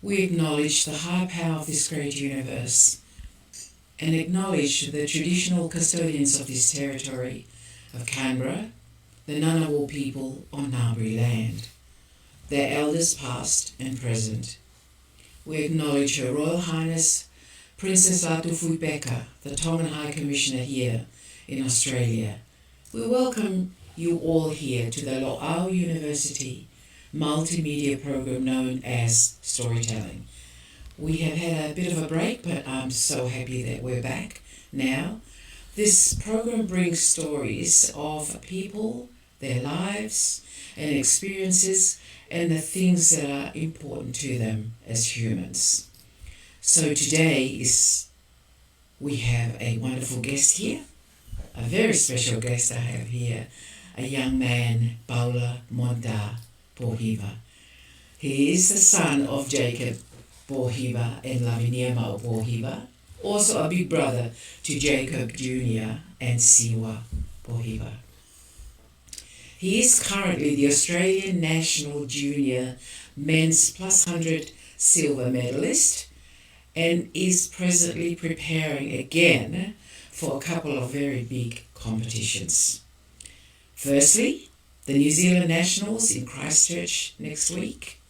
We acknowledge the high power of this great universe and acknowledge the traditional custodians of this territory of Canberra, the Ngunnawal people on Ngambri land, their elders past and present. We acknowledge Her Royal Highness Princess Atufuibeka, the Tongan High Commissioner here in Australia. We welcome you all here to the Lo'au University multimedia program known as Storytelling. We have had a bit of a break, but I'm so happy that we're back now. This program brings stories of people, their lives and experiences, and the things that are important to them as humans. So today we have a wonderful guest here, a very special guest I have here, a young man, Paula Monta Pohiva. He is the son of Jacob Pohiva and Lavinia Mau Pohiva, also a big brother to Jacob Jr. and Siwa Pohiva. He is currently the Australian National Junior Men's Plus 100 silver medalist and is presently preparing again for a couple of very big competitions. Firstly, the New Zealand Nationals in Christchurch next week,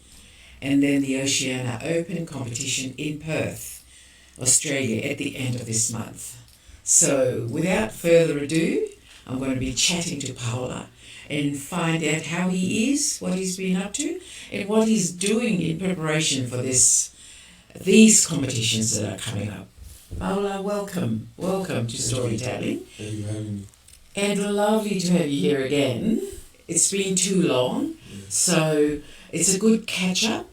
and then the Oceania Open competition in Perth, Australia, at the end of this month. So without further ado, I'm going to be chatting to Paula and find out how he is, what he's been up to, and what he's doing in preparation for these competitions that are coming up. Paula, welcome to Storytelling. Thank you for having me. And lovely to have you here again. It's been too long, so it's a good catch-up.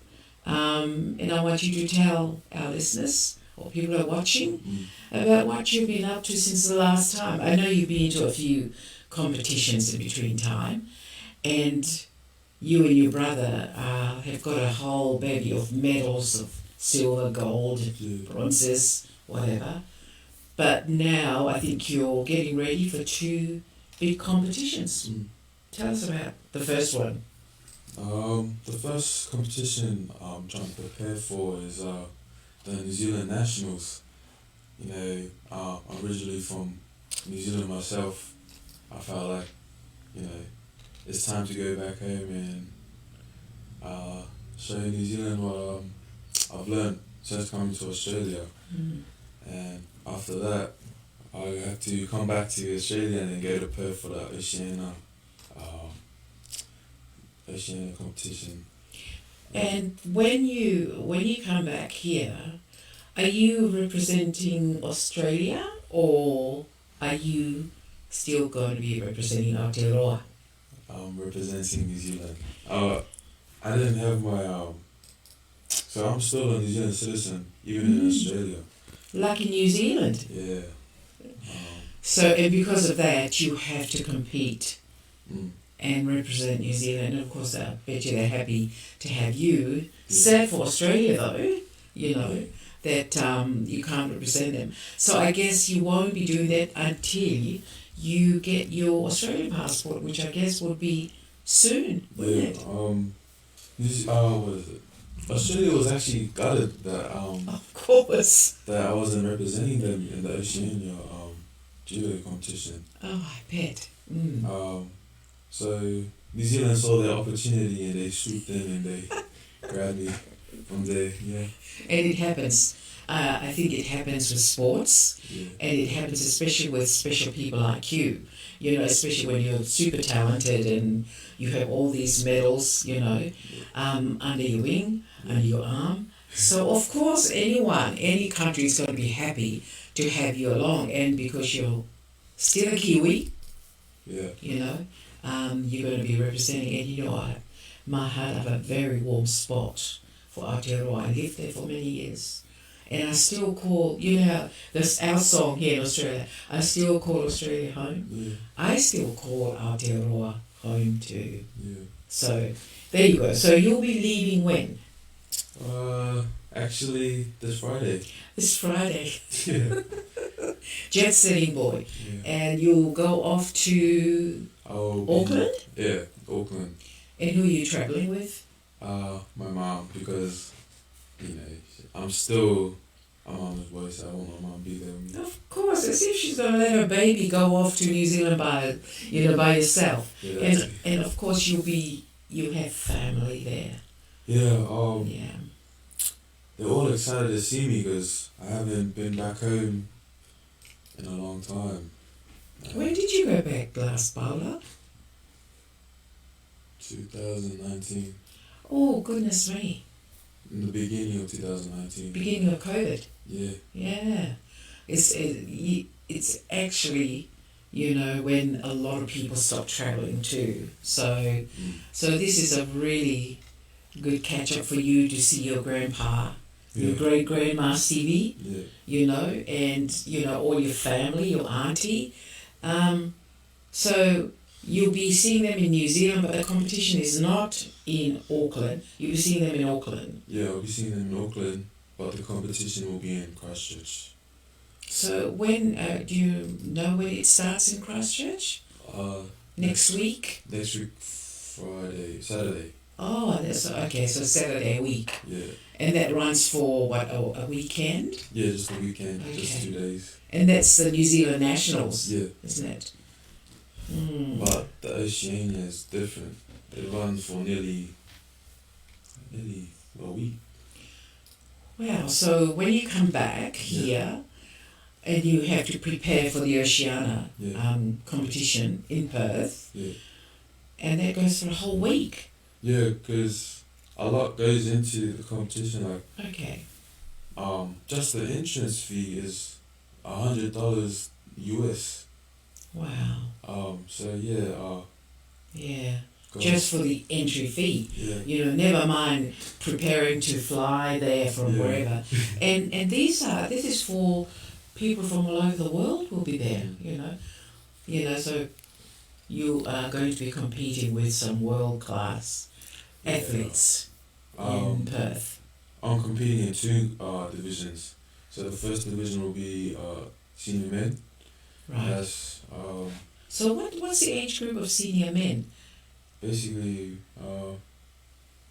And I want you to tell our listeners, or people who are watching, about what you've been up to since the last time. I know you've been to a few competitions in between time, and you and your brother have got a whole bevy of medals of silver, gold, bronzes, whatever. But now I think you're getting ready for two big competitions. Tell us about the first one. The first competition I'm trying to prepare for is the New Zealand Nationals. You know, I'm originally from New Zealand myself. I felt like, it's time to go back home and show New Zealand what I've learned since coming to Australia. And after that, I had to come back to Australia and then go to Perth for the Oceania competition. And when you come back here, are you representing Australia or are you still going to be representing Aotearoa? I'm representing New Zealand. I didn't have my so I'm still a New Zealand citizen, even in Australia. Lucky New Zealand. Yeah. So, and because of that, you have to compete and represent New Zealand. And of course, I bet you they're happy to have you. Sad for Australia, though, that you can't represent them. So I guess you won't be doing that until you get your Australian passport, which I guess would be soon, wouldn't it? What is it? Australia was actually gutted that of course, that I wasn't representing them in the Oceania judo competition. Oh, I bet. So New Zealand saw their opportunity and they swooped in and they grabbed me from there. Yeah. And it happens. I think it happens with sports, Yeah. and it happens especially with special people like you. Especially when you're super talented and you have all these medals, under your wing, under your arm. So of course any country is going to be happy to have you along, and because you're still a Kiwi, Yeah. you're going to be representing, and my heart, I have a very warm spot for Aotearoa. I lived there for many years. And I still call, that's our song here in Australia, I still call Australia home. Yeah. I still call Aotearoa home too. Yeah. So, there you go. So you'll be leaving when? Actually, this Friday. This Friday. Yeah. Jet setting boy. Yeah. And you'll go off to Auckland? Auckland. And who are you travelling with? My mom, because you know, I'm still a mama's boy, so I want my mum to be there with me. Of course, as if she's gonna let her baby go off to New Zealand by yourself. Yeah, And of course you have family there. yeah. Yeah. They're all excited to see me because I haven't been back home in a long time. When did you go back last, Paula? 2019. Oh goodness me. In the beginning of 2019. Beginning of COVID. Yeah. Yeah. It's actually, when a lot of people stop travelling too. So this is a really good catch up for you to see your grandpa, your great grandma Stevie, and all your family, your auntie. So you'll be seeing them in New Zealand, but the competition is not in Auckland. You'll be seeing them in Auckland. Yeah, I'll be seeing them in Auckland, but the competition will be in Christchurch. So when do you know when it starts in Christchurch? Next week. Next week, Saturday. Oh, that's okay. So Saturday a week. Yeah. And that runs for what, a weekend? Yeah, just a weekend, Okay. just 2 days. And that's the New Zealand Nationals. Yeah. Isn't it? But the Oceania is different. It runs for nearly a week. Wow. So when you come back here, and you have to prepare for the Oceania competition in Perth, and that goes for a whole week. Yeah, because a lot goes into the competition. Like, Okay. just the entrance fee is $100 US. Wow. So yeah. Yeah. Gosh. Just for the entry fee. Yeah. Never mind preparing to fly there from wherever. And this is for people from all over the world will be there, so you are going to be competing with some world-class athletes in Perth. I'm competing in two divisions. So the first division will be senior men. Right. That's So what's the age group of senior men? basically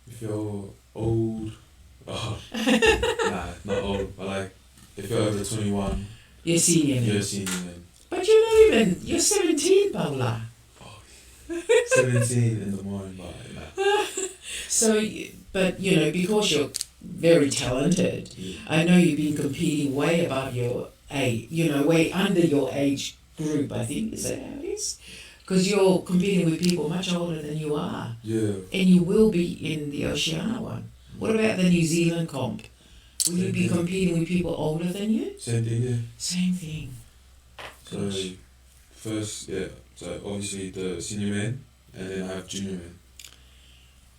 if you're old, nah, not old, but like if you're over 21, You're senior men. you're a senior man. But you're 17, Paula. 17 in the morning, but nah. So, but because you're very talented, I know you've been competing way above your age, way under your age group, I think. Is that how it is? Because you're competing with people much older than you are. Yeah. And you will be in the Oceania one. What about the New Zealand comp? Will you be competing with people older than you? Same thing, yeah. Same thing. So first, so obviously the senior men, and then I have junior men.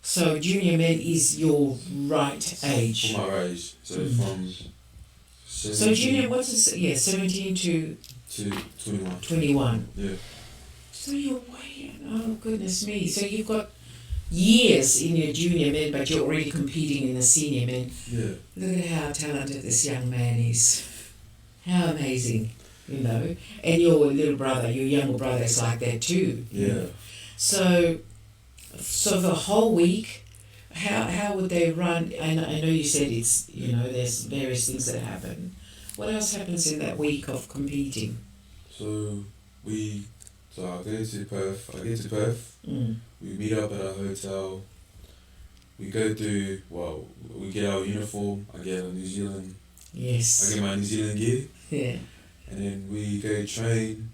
So junior men is your right age. For my age, so from 17 So junior, what's this? Yeah, 17 to 21. 21. Yeah. So you're way, oh goodness me. So you've got years in your junior men, but you're already competing in the senior men. Yeah. Look at how talented this young man is. How amazing, And your little brother, your younger brother is like that too. Yeah. So the whole week, how would they run? I know you said it's, there's various things that happen. What else happens in that week of competing? So I get to Perth. We meet up at a hotel. We go through, we get our uniform. I get a New Zealand. Yes. I get my New Zealand gear. Yeah. And then we go train.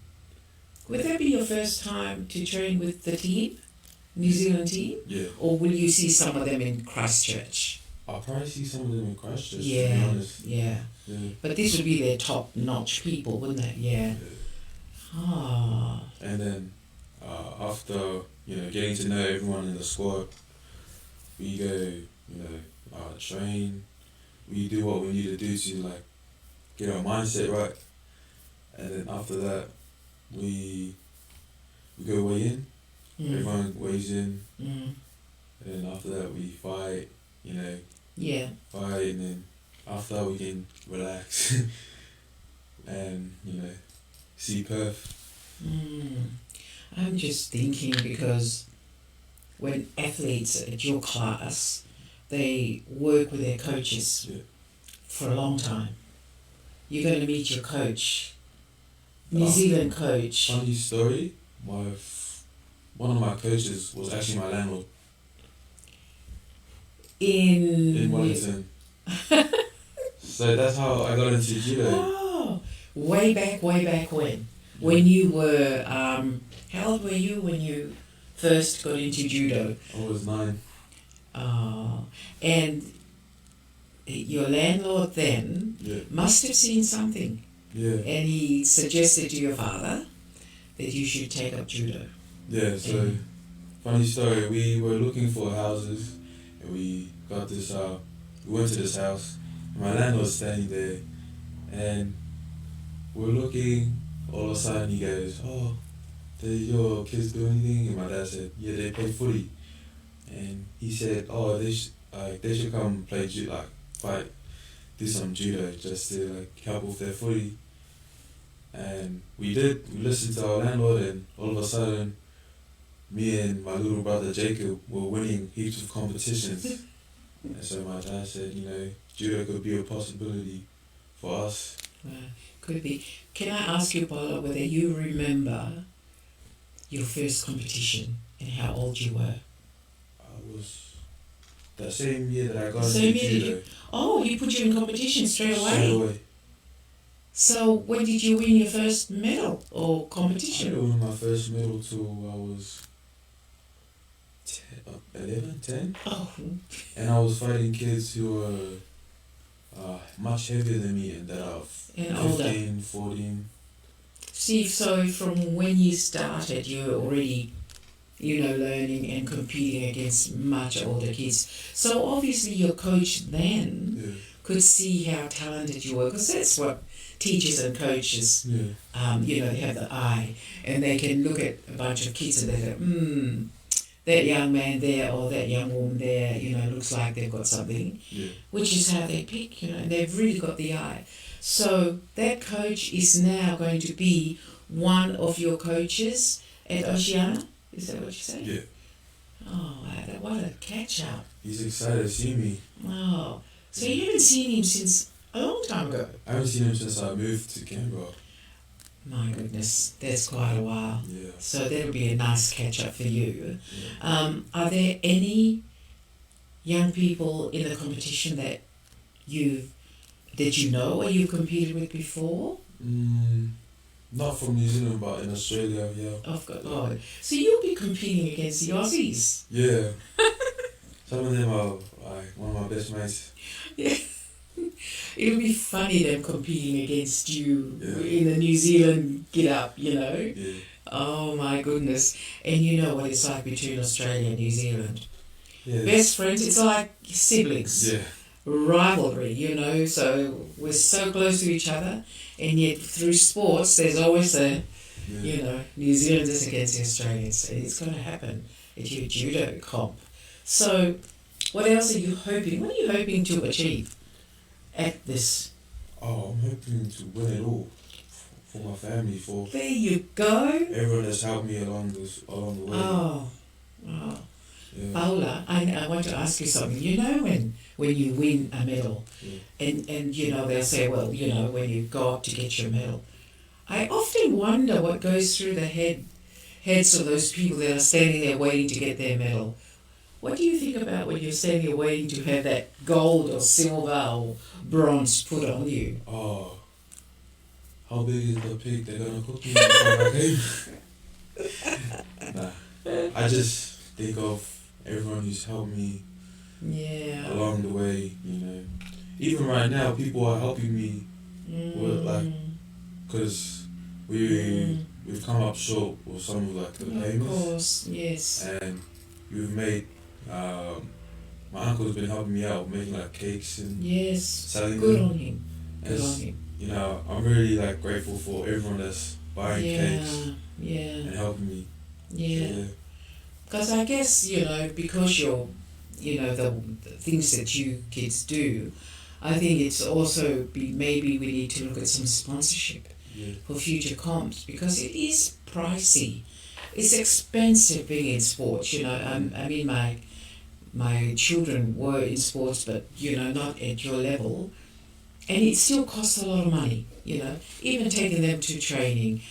Would that be your first time to train with the team? New Zealand team? Yeah. Or will you see some of them in Christchurch? I'll probably see some of them in Christchurch, to be Yeah, honest. yeah. But this would be their top-notch people, wouldn't it? Yeah. Ah. And then after, getting to know everyone in the squad, we go, train. We do what we need to do to, get our mindset right. And then after that, we go weigh in. Everyone weighs in. And then after that, we fight, Yeah. fight, and then after that, we can relax and, see Perth. I'm just thinking because when athletes at your class they work with their coaches for a long time. You're going to meet your coach, New Zealand coach. Funny story, one of my coaches was actually my landlord. In Wellington. So that's how I got into judo. Oh, way back when? When you were, how old were you when you first got into judo? I was 9. And your landlord then must have seen something. Yeah. And he suggested to your father that you should take up judo. Yeah, so funny story, we were looking for houses and we got this, we went to this house, and my landlord was standing there and we're looking, all of a sudden he goes, "Oh, did your kids do anything?" And my dad said, "Yeah, they play footy." And he said, "Oh, they should come play do some judo just to help with their footy." And we did. We listened to our landlord, and all of a sudden, me and my little brother Jacob were winning heaps of competitions. And so my dad said, judo could be a possibility for us. Could be. Can I ask you, Paula, whether you remember your first competition and how old you were? I was the same year that I got into judo. He put you in competition straight away? Straight away. So when did you win your first medal or competition? I didn't win my first medal till I was 10. Oh. And I was fighting kids who were much heavier than me and that are 15, 14. See, so from when you started, you were already, learning and competing against much older kids. So obviously your coach then could see how talented you were, because that's what teachers and coaches, they have the eye, and they can look at a bunch of kids and they go, that young man there or that young woman there, looks like they've got something, which is how they pick, and they've really got the eye. So that coach is now going to be one of your coaches at Oceania? Is that what you say? Yeah. Oh, wow, what a catch-up. He's excited to see me. Oh, so you haven't seen him since a long time ago? I haven't seen him since I moved to Canberra. My goodness, that's quite a while. Yeah. So that'll be a nice catch-up for you. Yeah. Are there any young people in the competition that you know or you've competed with before? Not from New Zealand, but in Australia, yeah. Oh, so you'll be competing against the Aussies? Yeah. Some of them are one of my best mates. Yeah. It'll be funny them competing against you in the New Zealand get-up, Yeah. Oh my goodness. And you know what it's like between Australia and New Zealand. Yeah. Best friends, it's like siblings. Yeah. Rivalry, so we're so close to each other, and yet through sports there's always New Zealanders against the Australians, and it's going to happen at your judo comp. So what else are you hoping? What are you hoping to achieve at this? Oh, I'm hoping to win it all for my family, for there you go. Everyone that's helped me along the way. Oh. Yeah. Paula, I want to ask you something. When you win a medal, and they'll say, well, when you go up to get your medal, I often wonder what goes through the heads of those people that are standing there waiting to get their medal. What do you think about when you're standing there waiting to have that gold or silver or bronze put on you? Oh, how big is the pig they're going to cook me before I Nah, I just think of everyone who's helped me along the way, Even right now, people are helping me with, because we've come up short with some of the payments. Of course, yes. And we've made, my uncle's been helping me out making cakes and selling Good them. On him. Good on him. I'm really grateful for everyone that's buying cakes and helping me. Yeah. Because I guess, because you're, the things that you kids do, I think it's also maybe we need to look at some sponsorship for future comps, because it is pricey. It's expensive being in sports, I mean, my children were in sports, but not at your level, and it still costs a lot of money. Even taking them to training,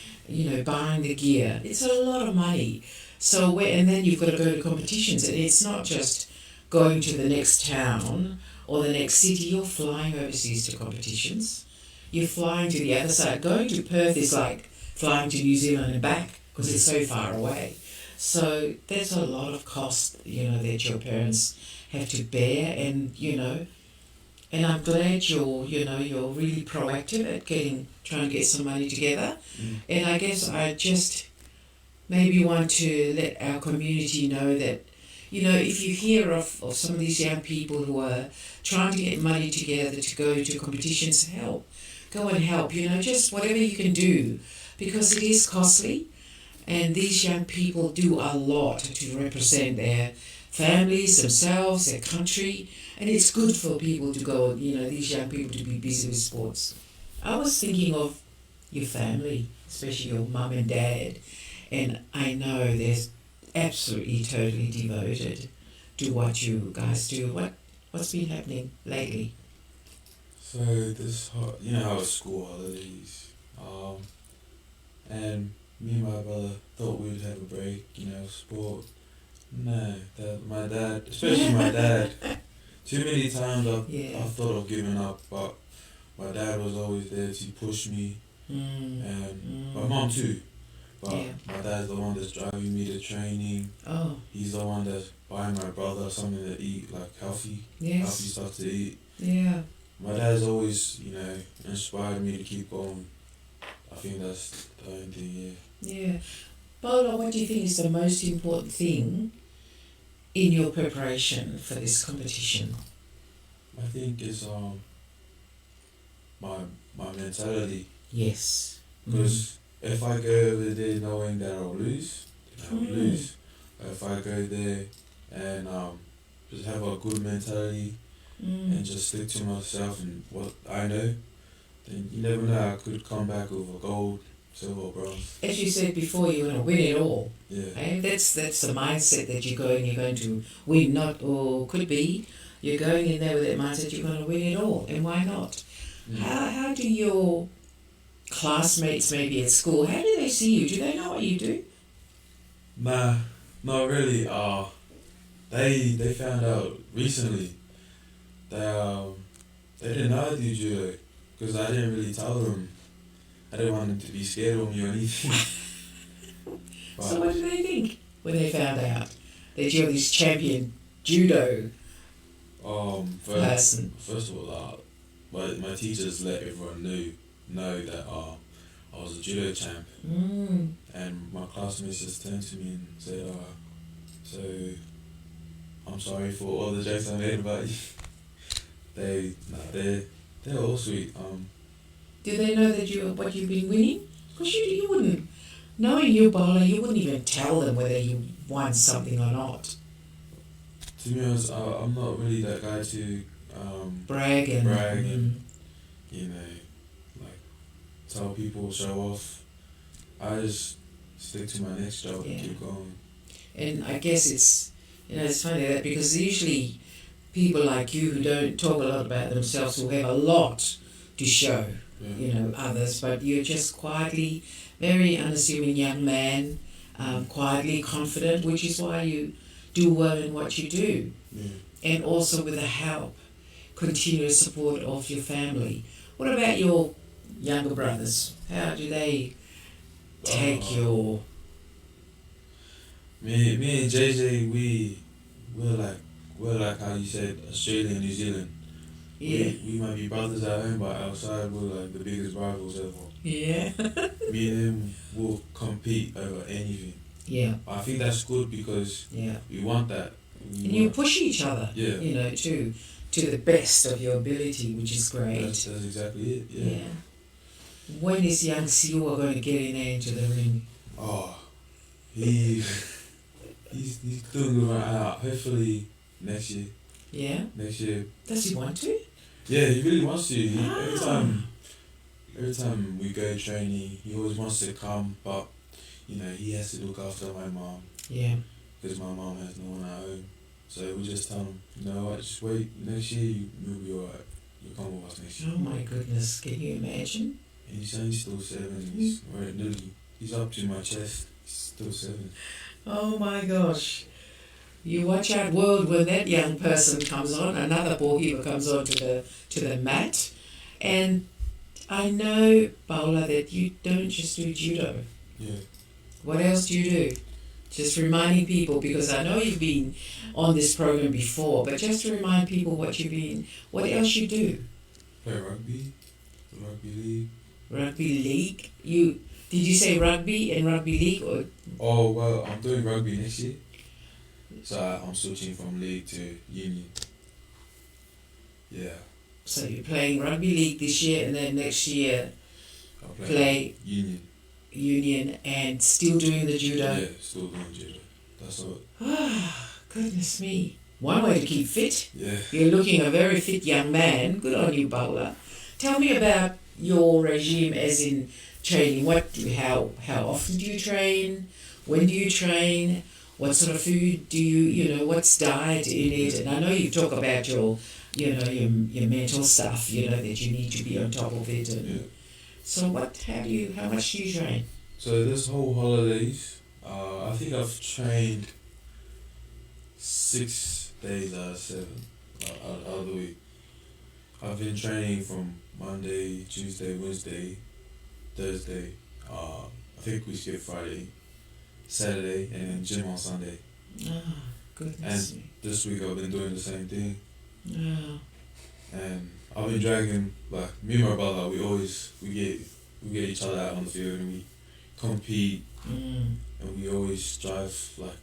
buying the gear, it's a lot of money. So and then you've got to go to competitions, and it's not just going to the next town or the next city. You're flying overseas to competitions. You're flying to the other side. Going to Perth is like flying to New Zealand and back because it's so far away. So there's a lot of cost, that your parents have to bear, and and I'm glad you're really proactive at trying to get some money together. And I guess I just maybe want to let our community know that, if you hear of some of these young people who are trying to get money together to go to competitions, go and help, just whatever you can do, because it is costly, and these young people do a lot to represent their families, themselves, their country, and it's good for people to go, these young people to be busy with sports. I was thinking of your family, especially your mum and dad, and I know they're absolutely, totally devoted to what you guys do. What's been happening lately? So how it's school holidays, and me and my brother thought we'd have a break, sport. No, my dad, especially my dad, too many times I thought of giving up, but my dad was always there to push me, and my mom too. But my dad's the one that's driving me to training. Oh. He's the one that's buying my brother something to eat, like healthy stuff to eat. Yeah. My dad's always, inspired me to keep going. I think that's the only thing, Yeah. Paula, what do you think is the most important thing in your preparation for this competition? I think it's my mentality. Yes. Because if I go over there knowing that I'll lose, then I'll lose. If I go there and just have a good mentality and just stick to myself and what I know, then you never know, I could come back with a gold, silver, bronze. As you said before, you're going to win it all. Yeah. And that's the mindset that you're going to win, not, or could be, you're going in there with that mindset you're going to win it all, and why not? How do your classmates maybe at school, how do they see you? Do they know what you do? Nah, not really. They found out recently that they didn't know I do judo because I didn't really tell them. I didn't want them to be scared of me or anything. So what did they think when they found out that you're this champion judo person? First of all, my teachers let everyone know that I was a judo champ, and my classmates just turned to me and said, "So I'm sorry for all the jokes I made about you." They're all sweet. Do they know that what you've been winning? Because you wouldn't, knowing you, Paula, you wouldn't even tell them whether you won something or not. To be honest, I'm not really that guy to brag and like tell people, show off. I just stick to my next job and keep going. And I guess it's funny that because usually people like you who don't talk a lot about themselves will have a lot to show, others, but you're just quietly, very unassuming young man, quietly confident, which is why you do well in what you do. And also with the help, continuous support of your family. What about your younger brothers? How do they take your... Me and JJ, we're like how you said, Australia and New Zealand. Yeah. We might be brothers at home, but outside we're like the biggest rivals ever. Yeah. Me and him will compete over anything. Yeah. But I think that's good because we want that. And you push each other, yeah. to the best of your ability, which is great. That's exactly it, yeah. When is young Siwa going to get in there into the ring? Oh, he's doing good right now. Hopefully next year. Yeah? Next year. Does he want to? Yeah, he really wants to. Every time we go training, he always wants to come, but he has to look after my mom. Yeah. Because my mom has no one at home. So we just tell him, you know what, just wait. Next year you'll be alright. You'll come with us next year. Oh my goodness, can you imagine? And he's only still 7. He's right nearly. He's up to my chest. He's still 7. Oh my gosh. You watch out, world, when that young person comes on, another Pohiva comes on to the mat. And I know, Paula, that you don't just do judo. Yeah. What else do you do? Just reminding people, because I know you've been on this program before, but just to remind people what else you do. Play rugby, rugby league. Rugby league? Did you say rugby and rugby league? Or? Oh, well, I'm doing rugby next year. So I'm switching from league to union. Yeah. So you're playing rugby league this year, and then next year I'll play union and still doing the judo? Yeah, still doing judo. That's all. Ah, goodness me. One way to keep fit. Yeah. You're looking a very fit young man. Good on you, Paula. Tell me about your regime as in training. How often do you train? When do you train? What sort of food do you what's diet in it? And I know you talk about your mental stuff, that you need to be on top of it. And Yeah. so how much do you train? So this whole holidays, I think I've trained 6 days out of 7 out of the week. I've been training from Monday, Tuesday, Wednesday, Thursday. I think we skip Friday, Saturday, and then gym on Sunday. Ah, goodness me. This week I've been doing the same thing. Oh. And I've been dragging, like, me and my brother, we get each other out on the field and we compete, and we always strive, like,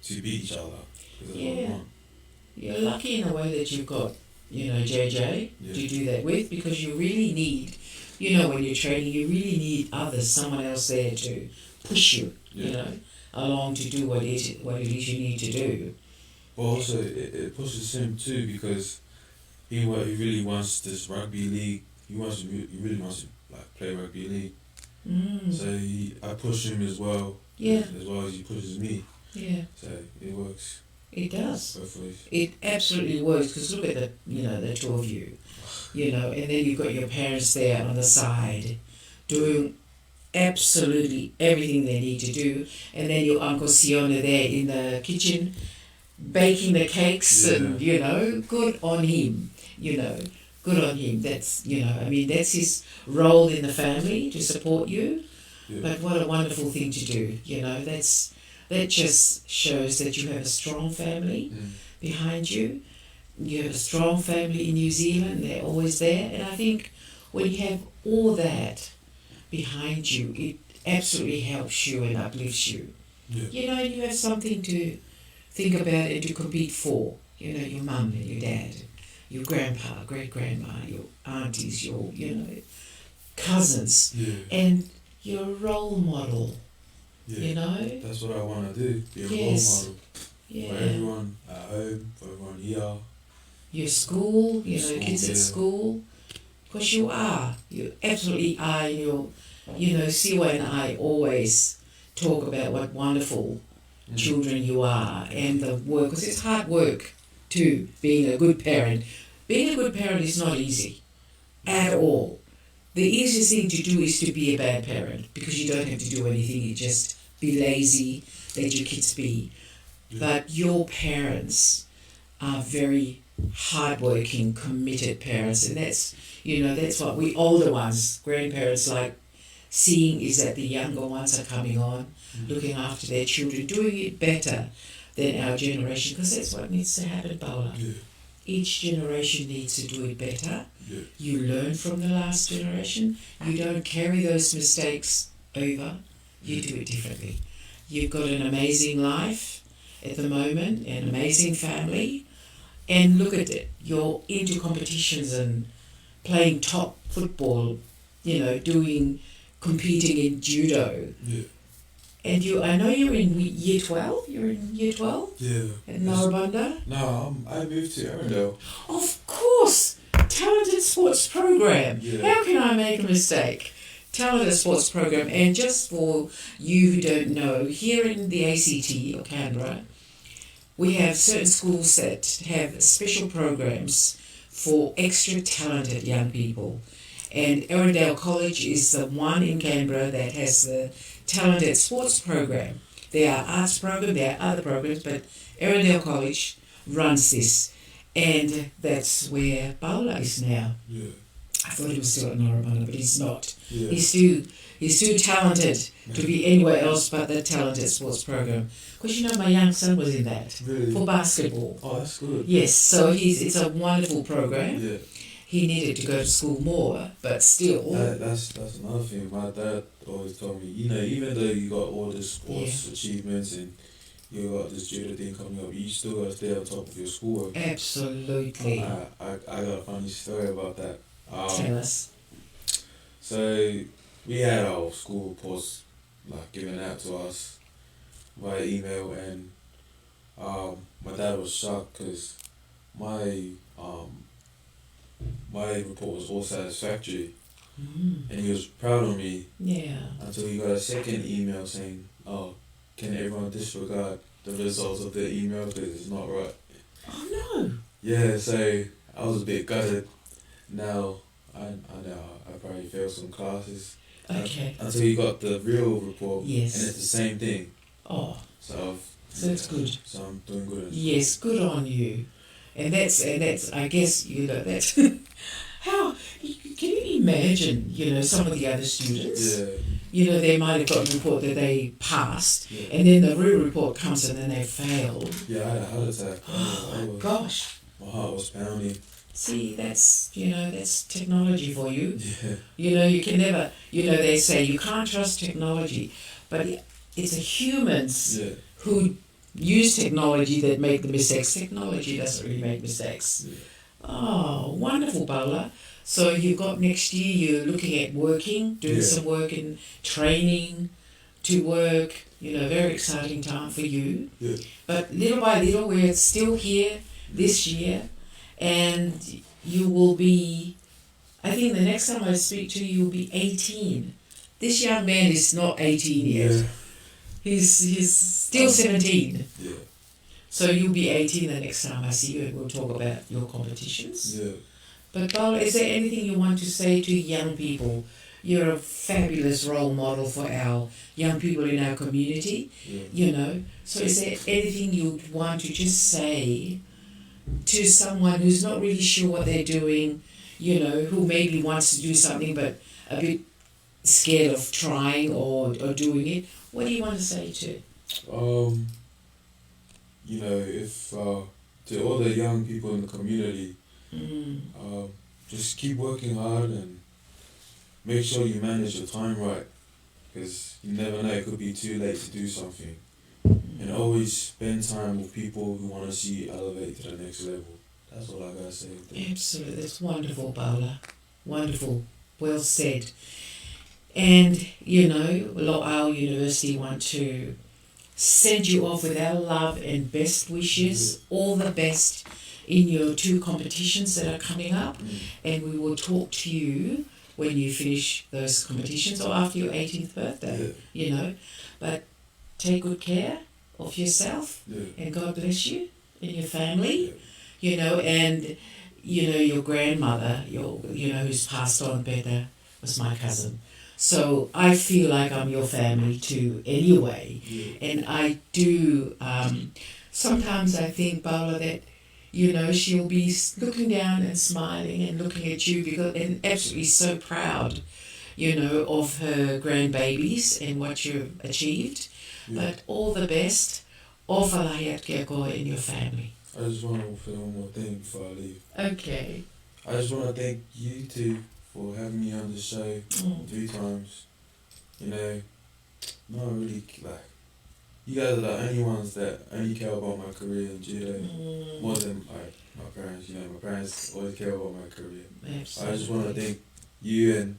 to beat each other. That's what we want. You're lucky in a way that you've got, JJ to do that with, because you really need, when you're training, you really need someone else there to push you, along to do what it is you need to do. But also, it pushes him too, because he really wants this rugby league. He really wants to, like, play rugby league. So I push him as well. Yeah. As well as he pushes me. Yeah. So it works. It does. Both ways. It absolutely works, because look at the two of you, and then you've got your parents there on the side doing absolutely everything they need to do, and then your Uncle Siona there in the kitchen baking the cakes, and good on him, good on him. That's that's his role in the family, to support you. Yeah. But what a wonderful thing to do, that just shows that you have a strong family behind you. You have a strong family in New Zealand, they're always there, and I think when you have all that behind you, it absolutely helps you and uplifts you. Yeah. And you have something to think about and to compete for. Your mum and your dad, your grandpa, great-grandma, your aunties, your, cousins. Yeah. And you're a role model, That's what I want to do, be a role model. For everyone at home, for everyone here. Your school, kids at school. Because you absolutely are. Siwa and I always talk about what wonderful children you are, and the work, because it's hard work too, being a good parent. Being a good parent is not easy at all. The easiest thing to do is to be a bad parent, because you don't have to do anything, you just be lazy, let your kids be. But your parents are very hardworking, committed parents, and that's what we older ones, grandparents, like seeing, is that the younger ones are coming on, looking after their children, doing it better than our generation, because that's what needs to happen, Paula. Yeah. Each generation needs to do it better. Yeah. You learn from the last generation. You don't carry those mistakes over. You do it differently. You've got an amazing life at the moment, an amazing family, and look at it. You're into competitions and playing top football, competing in judo. Yeah. And I know you're in year 12. You're in year 12? Yeah. At Narrabundah? No, I moved to Arundel. Of course! Talented sports program. Yeah. How can I make a mistake? Talented sports program. And just for you who don't know, here in the ACT or Canberra, we have certain schools that have special programs for extra talented young people. And Erindale College is the one in Canberra that has the talented sports program. There are arts programs, there are other programs, but Erindale College runs this. And that's where Paula is now. Yeah. I thought he was still at Norabunna, but he's not. Yeah. He's too talented to be anywhere else but the talented sports program. Because my young son was in that Really? for basketball. Oh, that's good. Yes, so it's a wonderful program. Yeah. He needed to go to school more, but still. That's another thing. My dad always told me, even though you got all the sports achievements and you got this judo thing coming up, you still got to stay on top of your schoolwork. Absolutely. I got a funny story about that. Tell us. So we had our school reports given out to us via email, and my dad was shocked because my report was all satisfactory, and he was proud of me. Yeah. Until he got a second email saying, "Oh, can everyone disregard the results of their email because it's not right?" Oh no. Yeah, so I was a bit gutted. Now I know I probably failed some classes. Okay. Until you got the real report. Yes. And it's the same thing. Oh. So that's good. So I'm doing good. Yes, good on you. And that's I guess that's how can you imagine, some of the other students? Yeah. They might have got a report that they passed, Yeah. and then the real report comes and then they failed. Yeah, I had a heart attack. Oh my gosh. My heart was pounding. See, that's technology for you. Yeah. You can never, they say you can't trust technology, but it's the humans who use technology that make the mistakes. Technology doesn't really make mistakes. Yeah. Oh, wonderful, Paula. So you've got next year, you're looking at doing some work in training to work, very exciting time for you. Yeah. But little by little, we're still here this year, and you will be, I think the next time I speak to you, you'll be 18. This young man is not 18 yet. Yeah. He's still 17. Yeah. So you'll be 18 the next time I see you, and we'll talk about your competitions. Yeah. But Paula, is there anything you want to say to young people? You're a fabulous role model for our young people in our community, So is there anything you'd want to just say to someone who's not really sure what they're doing, who maybe wants to do something but a bit scared of trying or doing it? What do you want to say to? If to all the young people in the community, just keep working hard and make sure you manage your time right, because you never know, it could be too late to do something. And always spend time with people who want to see you elevate to the next level. That's all I gotta say. Absolutely, that's wonderful, Paula. Wonderful, well said. And our university want to send you off with our love and best wishes. All the best in your 2 competitions that are coming up, and we will talk to you when you finish those competitions or after your 18th birthday. But take good care of yourself, and God bless you and your family. And your grandmother, who's passed on better, was my cousin. So I feel like I'm your family too anyway. And I do, sometimes I think, Paula, that, she'll be looking down and smiling and looking at you and absolutely so proud, of her grandbabies and what you've achieved. But all the best. O whalahia kia koe in your family. I just want to say one more thing before I leave. Okay. I just want to thank you two for having me on the show 3 times. Not really, you guys are the only ones that only care about my career in judo more than my parents. My parents always care about my career. Absolutely. I just want to thank you and,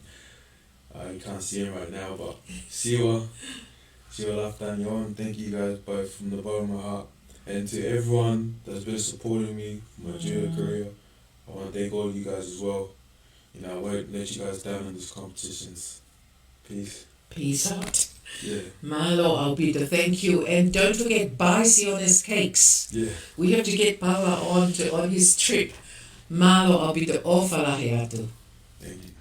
you can't see him right now, but Siwa Laftanyon, thank you guys both from the bottom of my heart. And to everyone that's been supporting me for my judo career, I want to thank all of you guys as well. I won't let you guys down in these competitions. Peace. Peace out. Yeah. MALO, Albito, thank you. And don't forget, buy Siones cakes. Yeah. We have to get Paula on his trip. MALO, Albito, o falahiatu. Thank you.